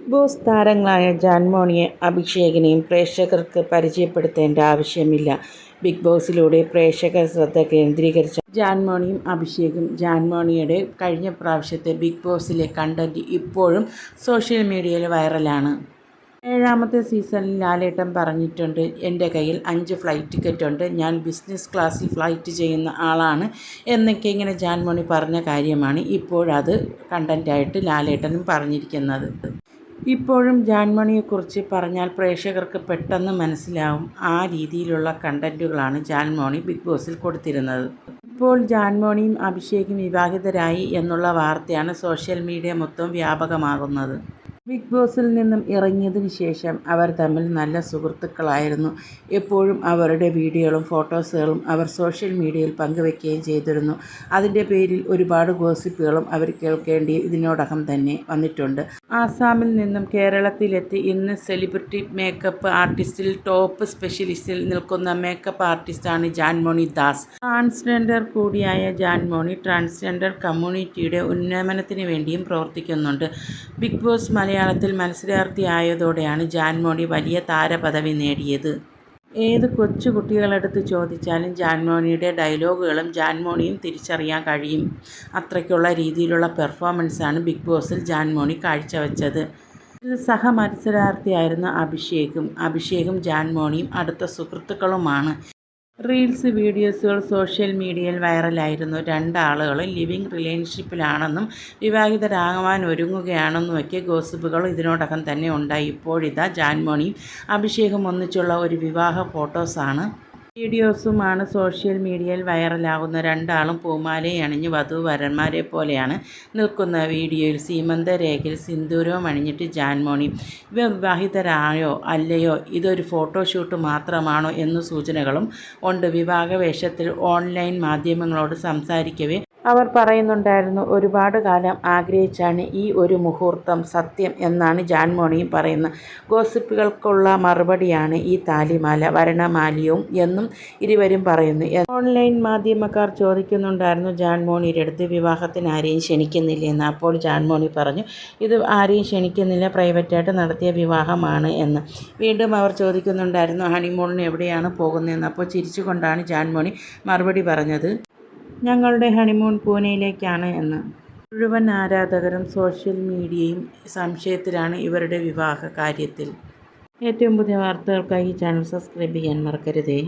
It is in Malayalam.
ബിഗ് ബോസ് താരങ്ങളായ ജാൻമോണിയെ അഭിഷേകിനെയും പ്രേക്ഷകർക്ക് പരിചയപ്പെടുത്തേണ്ട ആവശ്യമില്ല. ബിഗ് ബോസിലൂടെ പ്രേക്ഷക ശ്രദ്ധ കേന്ദ്രീകരിച്ച ജാൻമോണിയും അഭിഷേകും. ജാൻമോണിയുടെ കഴിഞ്ഞ പ്രാവശ്യത്തെ ബിഗ് ബോസിലെ കണ്ടന്റ് ഇപ്പോഴും സോഷ്യൽ മീഡിയയിൽ വൈറലാണ്. 7ാമത്തെ സീസണിൽ ലാലേട്ടൻ പറഞ്ഞിട്ടുണ്ട്, എൻ്റെ കയ്യിൽ 5 ഫ്ലൈറ്റ് ടിക്കറ്റുണ്ട്, ഞാൻ ബിസിനസ് ക്ലാസ്സിൽ ഫ്ലൈറ്റ് ചെയ്യുന്ന ആളാണ് എന്നൊക്കെ ഇങ്ങനെ ജാൻമോണി പറഞ്ഞ കാര്യമാണ് ഇപ്പോഴത് കണ്ടന്റായിട്ട് ലാലേട്ടനും പറഞ്ഞിരിക്കുന്നത്. ഇപ്പോഴും ജാൻമോണിയെക്കുറിച്ച് പറഞ്ഞാൽ പ്രേക്ഷകർക്ക് പെട്ടെന്ന് മനസ്സിലാവും. ആ രീതിയിലുള്ള കണ്ടന്റുകളാണ് ജാൻമോണി ബിഗ് ബോസിൽ കൊടുത്തിരുന്നത്. ഇപ്പോൾ ജാൻമോണിയും അഭിഷേകും വിവാഹിതരായി എന്നുള്ള വാർത്തയാണ് സോഷ്യൽ മീഡിയ മൊത്തം വ്യാപകമാകുന്നത്. ബിഗ് ബോസിൽ നിന്നും ഇറങ്ങിയതിനു ശേഷം അവർ തമ്മിൽ നല്ല സുഹൃത്തുക്കളായിരുന്നു. എപ്പോഴും അവരുടെ വീഡിയോകളും ഫോട്ടോസുകളും അവർ സോഷ്യൽ മീഡിയയിൽ പങ്കുവെക്കുകയും ചെയ്തിരുന്നു. അതിൻ്റെ പേരിൽ ഒരുപാട് ഗോസിപ്പുകളും അവർ കേൾക്കേണ്ടി ഇതിനോടകം തന്നെ വന്നിട്ടുണ്ട്. ആസാമിൽ നിന്നും കേരളത്തിലെത്തി ഇന്ന് സെലിബ്രിറ്റി മേക്കപ്പ് ആർട്ടിസ്റ്റിൽ ടോപ്പ് സ്പെഷ്യലിസ്റ്റിൽ നിൽക്കുന്ന മേക്കപ്പ് ആർട്ടിസ്റ്റാണ് ജാൻമോണി ദാസ്. ട്രാൻസ്ജെൻഡർ കൂടിയായ ജാൻമോണി ട്രാൻസ്ജെൻഡർ കമ്മ്യൂണിറ്റിയുടെ ഉന്നമനത്തിന് വേണ്ടിയും പ്രവർത്തിക്കുന്നുണ്ട്. ബിഗ് ബോസ് മലയാളത്തിൽ മത്സരാർത്ഥിയായതോടെയാണ് ജാൻമോണി വലിയ താരപദവി നേടിയത്. ഏത് കൊച്ചു കുട്ടികളെടുത്ത് ചോദിച്ചാലും ജാൻമോണിയുടെ ഡയലോഗുകളും ജാൻമോണിയും തിരിച്ചറിയാൻ കഴിയും. അത്രയ്ക്കുള്ള രീതിയിലുള്ള പെർഫോമൻസാണ് ബിഗ് ബോസിൽ ജാൻമോണി കാഴ്ചവെച്ചത്. ഇതിൽ സഹമത്സരാർത്ഥിയായിരുന്ന അഭിഷേകും ജാൻമോണിയും അടുത്ത സുഹൃത്തുക്കളുമാണ്. റീൽസ് വീഡിയോസുകൾ സോഷ്യൽ മീഡിയയിൽ വൈറലായിരുന്നു. രണ്ടാളുകളും ലിവിംഗ് റിലേഷൻഷിപ്പിലാണെന്നും വിവാഹിതരാകാൻ ഒരുങ്ങുകയാണെന്നുമൊക്കെ ഗോസിപ്പുകൾ ഇതിനോടകം തന്നെ ഉണ്ടായി. ഇപ്പോഴിതാ ജാൻമോണിയും അഭിഷേകും ഒന്നിച്ചുള്ള ഒരു വിവാഹ ഫോട്ടോസാണ് വീഡിയോസുമാണ് സോഷ്യൽ മീഡിയയിൽ വൈറലാകുന്ന. രണ്ടാളും പൂമാലയണിഞ്ഞ് വധൂവരന്മാരെ പോലെയാണ് നിൽക്കുന്ന വീഡിയോയിൽ. സീമന്തരേഖയിൽ സിന്ദൂരവും അണിഞ്ഞിട്ട് ജാൻമോണി. ഇവർ വിവാഹിതരായോ അല്ലയോ, ഇതൊരു ഫോട്ടോഷൂട്ട് മാത്രമാണോ എന്നു സൂചനകളും ഉണ്ട്. വിവാഹ വേഷത്തിൽ ഓൺലൈൻ മാധ്യമങ്ങളോട് സംസാരിക്കവേ അവർ പറയുന്നുണ്ടായിരുന്നു, ഒരുപാട് കാലം ആഗ്രഹിച്ചാണ് ഈ ഒരു മുഹൂർത്തം, സത്യം എന്നാണ് ജാൻമോണിയും പറയുന്നത്. ഗോസിപ്പുകൾക്കുള്ള മറുപടിയാണ് ഈ താലിമാല, വരണമാലയും എന്നും ഇരുവരും പറയുന്നു. ഓൺലൈൻ മാധ്യമക്കാർ ചോദിക്കുന്നുണ്ടായിരുന്നു ജാൻമോണിയുടെ അടുത്ത്, വിവാഹത്തിന് ആരെയും ക്ഷണിക്കുന്നില്ലെന്ന്. അപ്പോൾ ജാൻമോണി പറഞ്ഞു, ഇത് ആരെയും ക്ഷണിക്കുന്നില്ല, പ്രൈവറ്റായിട്ട് നടത്തിയ വിവാഹമാണ് എന്ന്. വീണ്ടും അവർ ചോദിക്കുന്നുണ്ടായിരുന്നു ഹണിമൂണിന് എവിടെയാണ് പോകുന്നതെന്ന്. അപ്പോൾ ചിരിച്ചുകൊണ്ടാണ് ജാൻമോണി മറുപടി പറഞ്ഞത്, ഞങ്ങളുടെ ഹണിമൂൺ പൂനെയിലേക്കാണ് എന്ന്. മുഴുവൻ ആരാധകരും സോഷ്യൽ മീഡിയയും സംശയത്തിലാണ് ഇവരുടെ വിവാഹ കാര്യത്തിൽ. ഏറ്റവും പുതിയ വാർത്തകൾക്കായി ഈ ചാനൽ സബ്സ്ക്രൈബ് ചെയ്യാൻ മറക്കരുതേ.